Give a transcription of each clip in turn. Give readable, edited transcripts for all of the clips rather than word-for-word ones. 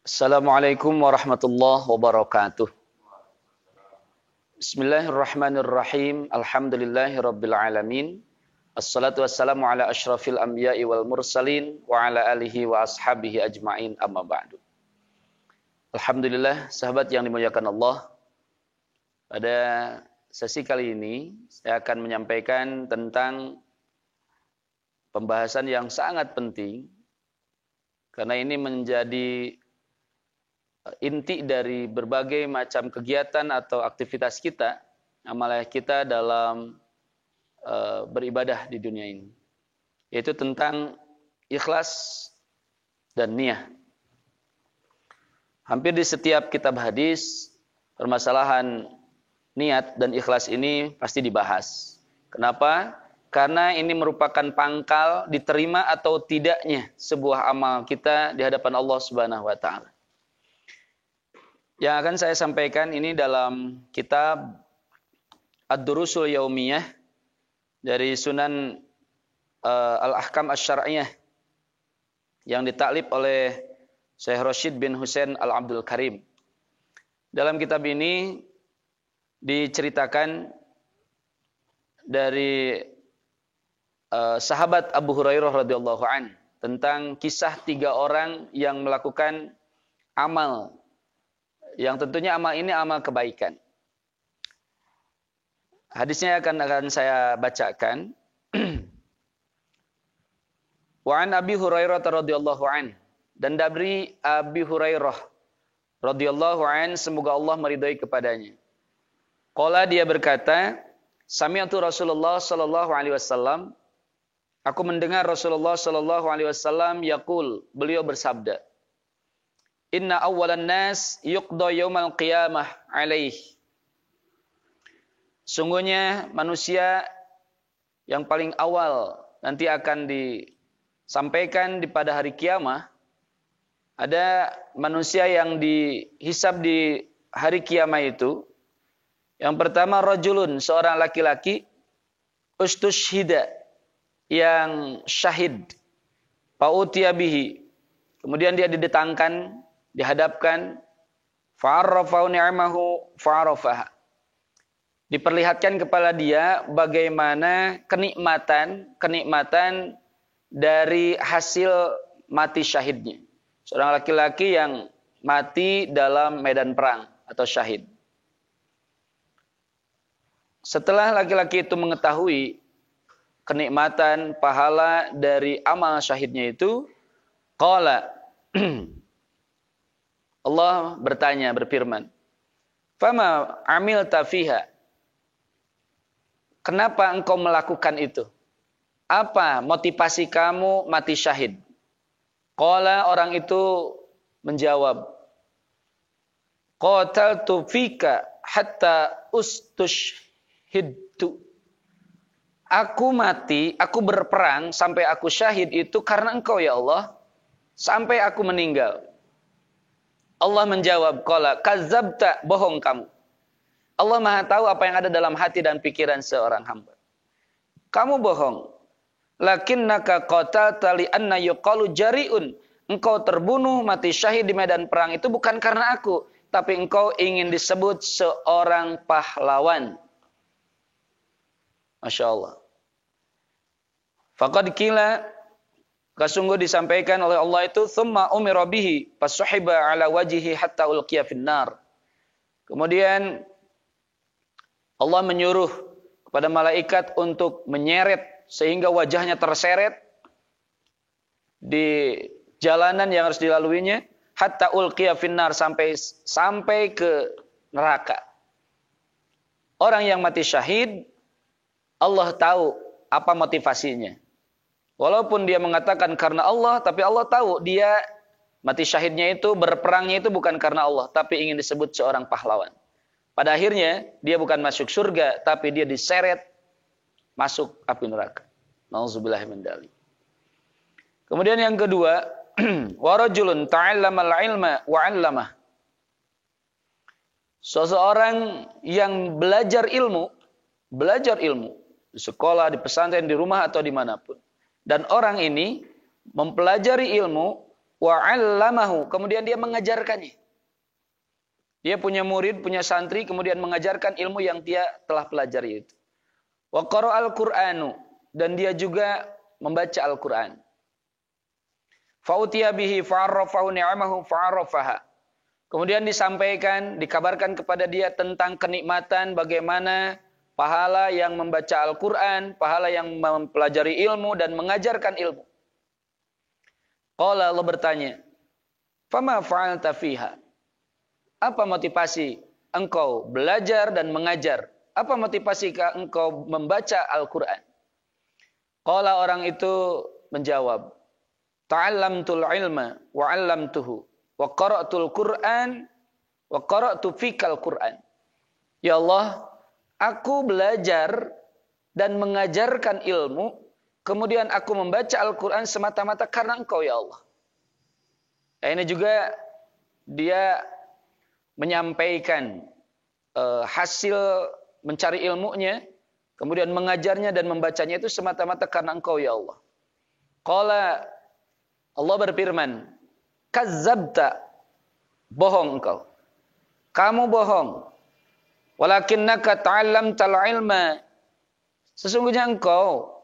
Assalamualaikum warahmatullahi wabarakatuh. Bismillahirrahmanirrahim. Alhamdulillahirabbil alamin. Assalatu wassalamu ala asyrafil anbiya'i wal mursalin wa ala alihi wa ashabihi ajmain, amma ba'du. Alhamdulillah, sahabat yang dimuliakan Allah. Pada sesi kali ini saya akan menyampaikan tentang pembahasan yang sangat penting karena ini menjadi inti dari berbagai macam kegiatan atau aktivitas kita, amalan kita dalam beribadah di dunia ini, yaitu tentang ikhlas dan niyah. Hampir di setiap kitab hadis permasalahan niat dan ikhlas ini pasti dibahas. Kenapa? Karena ini merupakan pangkal diterima atau tidaknya sebuah amal kita di hadapan Allah Subhanahu wa taala. Yang akan saya sampaikan ini dalam kitab Ad-Durusul Yaumiyah dari Sunan Al-Ahkam Asy-Syar'iyyah yang ditaklif oleh Syekh Rashid bin Husain Al-Abdul Karim. Dalam kitab ini diceritakan dari sahabat Abu Hurairah radhiyallahu an tentang kisah 3 orang yang melakukan amal yang tentunya amal ini amal kebaikan. Hadisnya akan saya bacakan. Wa an Abi Hurairah radhiyallahu an, dan dari Abi Hurairah radhiyallahu an, semoga Allah meridai kepadanya. Qala, dia berkata, sami'tu Rasulullah sallallahu alaihi wasallam, aku mendengar Rasulullah sallallahu alaihi wasallam yaqul, beliau bersabda, inna awwalan nas yuqda yaumal qiyamah alaih. Sungguhnya manusia yang paling awal nanti akan disampaikan pada hari kiamah. Ada manusia yang dihisab di hari kiamah itu. Yang pertama rajulun, seorang laki-laki, ustushhida, yang syahid, fa'utiya bihi, kemudian dia didatangkan, dihadapkan, fa'arrafahu ni'amahu fa'arrafaha, diperlihatkan kepada dia bagaimana kenikmatan dari hasil mati syahidnya. Seorang laki-laki yang mati dalam medan perang atau syahid. Setelah laki-laki itu mengetahui kenikmatan pahala dari amal syahidnya itu, qala, Allah bertanya, berfirman, fama amilta fiha, kenapa engkau melakukan itu? Apa motivasi kamu mati syahid? Qala, orang itu menjawab, qataltu fika hatta ustushhidtu. Aku mati, aku berperang sampai aku syahid itu karena engkau ya Allah, sampai aku meninggal. Allah menjawab, qala kadzabta, bohong kamu. Allah Maha tahu apa yang ada dalam hati dan pikiran seorang hamba. Kamu bohong. Lakinnaka qatalta li anna yuqalu jari'un. Engkau terbunuh mati syahid di medan perang itu bukan karena aku, tapi engkau ingin disebut seorang pahlawan. Masya Allah. Faqad qila, sungguh disampaikan oleh Allah itu, thumma umira bihi fasuhiba ala wajhihi hatta ulqiya finnar. Kemudian Allah menyuruh kepada malaikat untuk menyeret sehingga wajahnya terseret di jalanan yang harus dilaluinya, hatta ulqiya finnar, sampai ke neraka. Orang yang mati syahid, Allah tahu apa motivasinya. Walaupun dia mengatakan karena Allah, tapi Allah tahu dia mati syahidnya itu, berperangnya itu bukan karena Allah, tapi ingin disebut seorang pahlawan. Pada akhirnya, dia bukan masuk surga, tapi dia diseret masuk api neraka. Nauzubillah min dzalik. Kemudian yang kedua, wa rajulun ta'allamal ilma wa 'allamah. Seseorang yang belajar ilmu di sekolah, di pesantren, di rumah atau dimanapun. Dan orang ini mempelajari ilmu wa 'allamahu, kemudian dia mengajarkannya. Dia punya murid, punya santri, kemudian mengajarkan ilmu yang dia telah pelajari itu. Wa qara'al Qur'anu, dan dia juga membaca Al-Qur'an. Fa'utiya bihi fa'arrafahu ni'amahu fa'arrafaha. Kemudian disampaikan, dikabarkan kepada dia tentang kenikmatan bagaimana pahala yang membaca Al-Qur'an, pahala yang mempelajari ilmu dan mengajarkan ilmu. Qala, Allah bertanya, "Fama fa'alta fiha?" Apa motivasi engkau belajar dan mengajar? Apa motivasi engkau membaca Al-Qur'an? Qala, orang itu menjawab, "Ta'allamtul ilma wa 'allamtuhu wa qara'tul Qur'an wa qara'tu fikal Qur'an." Ya Allah, aku belajar dan mengajarkan ilmu, kemudian aku membaca Al-Qur'an semata-mata karena Engkau ya Allah. Nah, ini juga dia menyampaikan hasil mencari ilmunya, kemudian mengajarnya dan membacanya itu semata-mata karena Engkau ya Allah. Qala, Allah berfirman, "Kazzabta," bohong engkau. Kamu bohong. Walakinnaka ta'allamtal ilma. Sesungguhnya engkau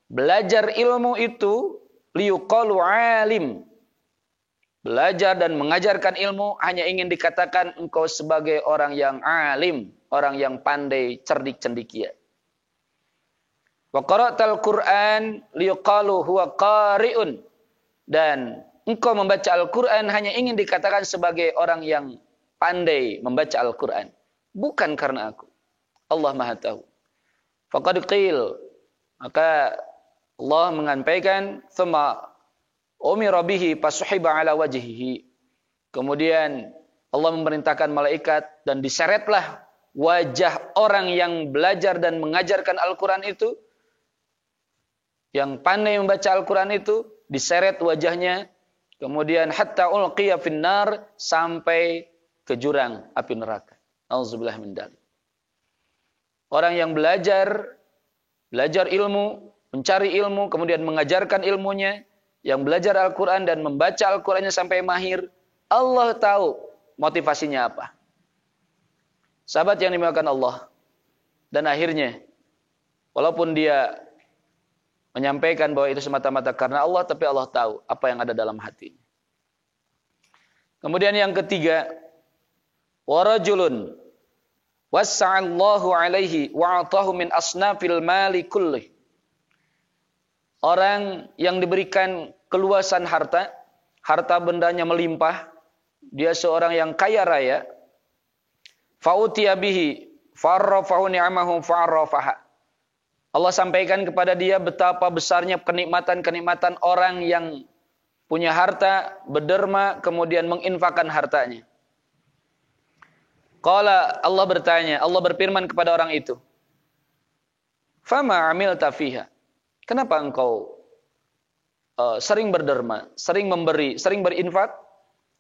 belajar ilmu itu liyuqalu alim. Belajar dan mengajarkan ilmu hanya ingin dikatakan engkau sebagai orang yang alim, orang yang pandai, cerdik cendekia. Wa qara'tal Qur'an liyuqalu huwa qari'un. Dan engkau membaca Al-Qur'an hanya ingin dikatakan sebagai orang yang pandai membaca Al-Qur'an, bukan karena aku. Allah Maha tahu. Faqad qil, maka Allah menyampaikan, "Tsumma umira bihi fasuhiba ala wajhihi." Kemudian Allah memerintahkan malaikat dan diseretlah wajah orang yang belajar dan mengajarkan Al-Qur'an itu, yang pandai membaca Al-Qur'an itu, diseret wajahnya, kemudian hatta ulqiya finnar, sampai ke jurang api neraka. Auzubillah min dzalik. Orang yang belajar ilmu, mencari ilmu, kemudian mengajarkan ilmunya, yang belajar Al-Qur'an dan membaca Al-Qur'annya sampai mahir, Allah tahu motivasinya apa. Sahabat yang dimuliakan Allah, dan akhirnya walaupun dia menyampaikan bahwa itu semata-mata karena Allah, tapi Allah tahu apa yang ada dalam hatinya. Kemudian yang ketiga, warajulun wassa'allahu alaihi wa'atahu min asnafil mali kullih. Orang yang diberikan keluasan harta bendanya melimpah, dia seorang yang kaya raya, fa'utiya bihi farrafahu ni'amahu fa'arrafaha. Allah sampaikan kepada dia betapa besarnya kenikmatan-kenikmatan orang yang punya harta, berderma, kemudian menginfakkan hartanya. Qala, Allah bertanya, Allah berfirman kepada orang itu, "Fama amilta fiha?" Kenapa engkau sering berderma, sering memberi, sering berinfak?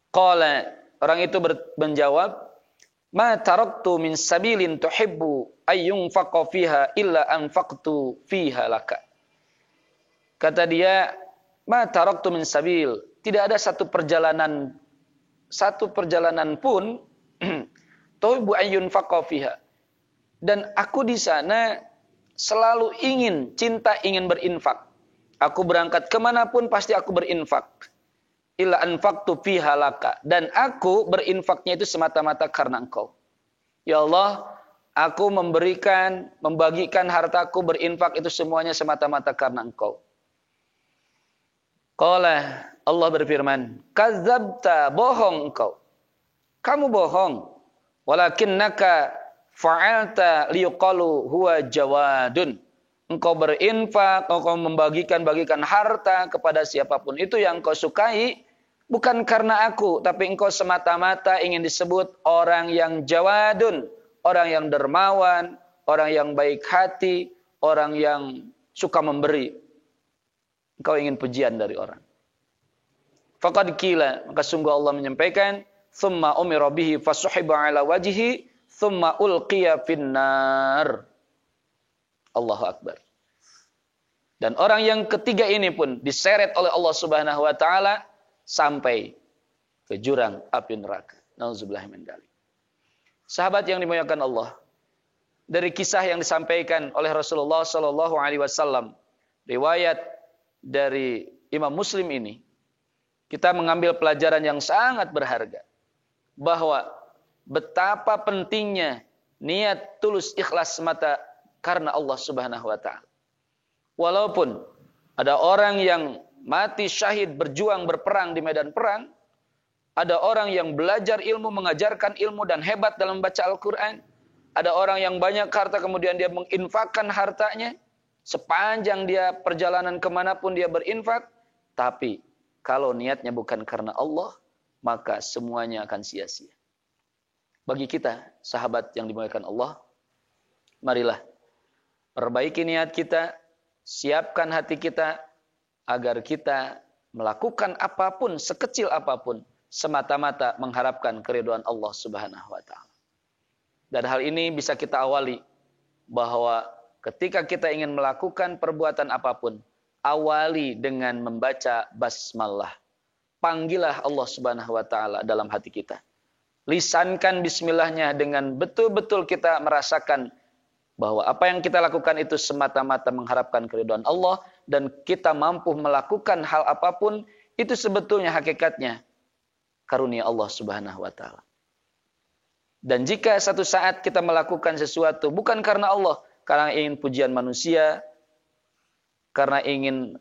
Qala, orang itu menjawab, "Ma taraktu min sabilin tuhibbu ayyunfaqa fiha illa anfaqtu fiha laka." Kata dia, "Ma taraktu min sabil." Tidak ada satu perjalanan pun tuhibbu ayyunfaqa fiha. Dan aku di sana selalu ingin berinfak. Aku berangkat kemanapun pasti aku berinfak. Illa anfaqtu fiha laka. Dan aku berinfaknya itu semata-mata karena Engkau. Ya Allah, aku membagikan hartaku, berinfak itu semuanya semata-mata karena Engkau. Qala, Allah berfirman, "Kadzabta," bohong engkau. Kamu bohong. Walakinnaka fa'alta liyuqalu huwa jawadun. Engkau berinfak, engkau membagikan harta kepada siapapun itu yang engkau sukai, bukan karena aku, tapi engkau semata-mata ingin disebut orang yang jawadun, orang yang dermawan, orang yang baik hati, orang yang suka memberi. Engkau ingin pujian dari orang. Faqad qila, maka sungguh Allah menyampaikan, "Tsumma umira bihi fasuhiba ala wajhihi, tsumma ulqiya finnar." Allahu Akbar. Dan orang yang ketiga ini pun diseret oleh Allah Subhanahu wa taala sampai ke jurang api neraka. Nauzubillah min dzalik. Sahabat yang dimuliakan Allah, dari kisah yang disampaikan oleh Rasulullah sallallahu alaihi wasallam, riwayat dari Imam Muslim ini, kita mengambil pelajaran yang sangat berharga bahwa betapa pentingnya niat tulus ikhlas semata karena Allah Subhanahu wa taala. Walaupun ada orang yang mati syahid berjuang berperang di medan perang, ada orang yang belajar ilmu, mengajarkan ilmu dan hebat dalam membaca Al-Quran. Ada orang yang banyak harta kemudian dia menginfakkan hartanya. Sepanjang dia perjalanan kemanapun dia berinfak. Tapi kalau niatnya bukan karena Allah, maka semuanya akan sia-sia. Bagi kita, sahabat yang dimuliakan Allah, marilah perbaiki niat kita, siapkan hati kita, agar kita melakukan apapun, sekecil apapun, semata-mata mengharapkan keridhaan Allah Subhanahu wa taala. Dan hal ini bisa kita awali bahwa ketika kita ingin melakukan perbuatan apapun, awali dengan membaca basmalah. Panggillah Allah Subhanahu wa taala dalam hati kita. Lisankan bismillahnya dengan betul-betul kita merasakan bahwa apa yang kita lakukan itu semata-mata mengharapkan keridhaan Allah, dan kita mampu melakukan hal apapun itu sebetulnya hakikatnya karunia Allah Subhanahu wa taala. Dan jika satu saat kita melakukan sesuatu bukan karena Allah, karena ingin pujian manusia, karena ingin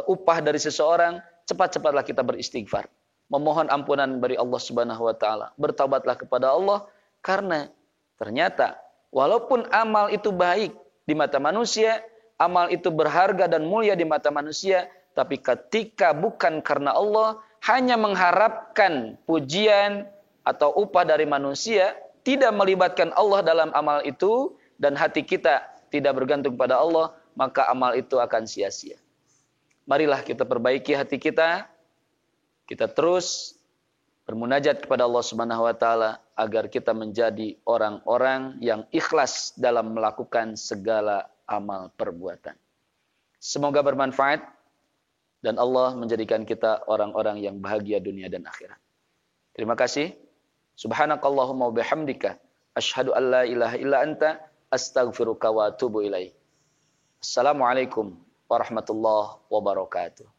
upah dari seseorang, cepat-cepatlah kita beristighfar, memohon ampunan dari Allah Subhanahu wa taala. Bertaubatlah kepada Allah, karena ternyata walaupun amal itu baik di mata manusia, amal itu berharga dan mulia di mata manusia, tapi ketika bukan karena Allah, hanya mengharapkan pujian atau upah dari manusia, tidak melibatkan Allah dalam amal itu, dan hati kita tidak bergantung pada Allah, maka amal itu akan sia-sia. Marilah kita perbaiki hati kita, kita terus bermunajat kepada Allah Subhanahu wa taala agar kita menjadi orang-orang yang ikhlas dalam melakukan segala amal perbuatan. Semoga bermanfaat dan Allah menjadikan kita orang-orang yang bahagia dunia dan akhirat. Terima kasih. Subhanakallahumma wa bihamdika asyhadu an la ilaha illa anta astaghfiruka wa atubu ilaik. Assalamualaikum warahmatullahi wabarakatuh.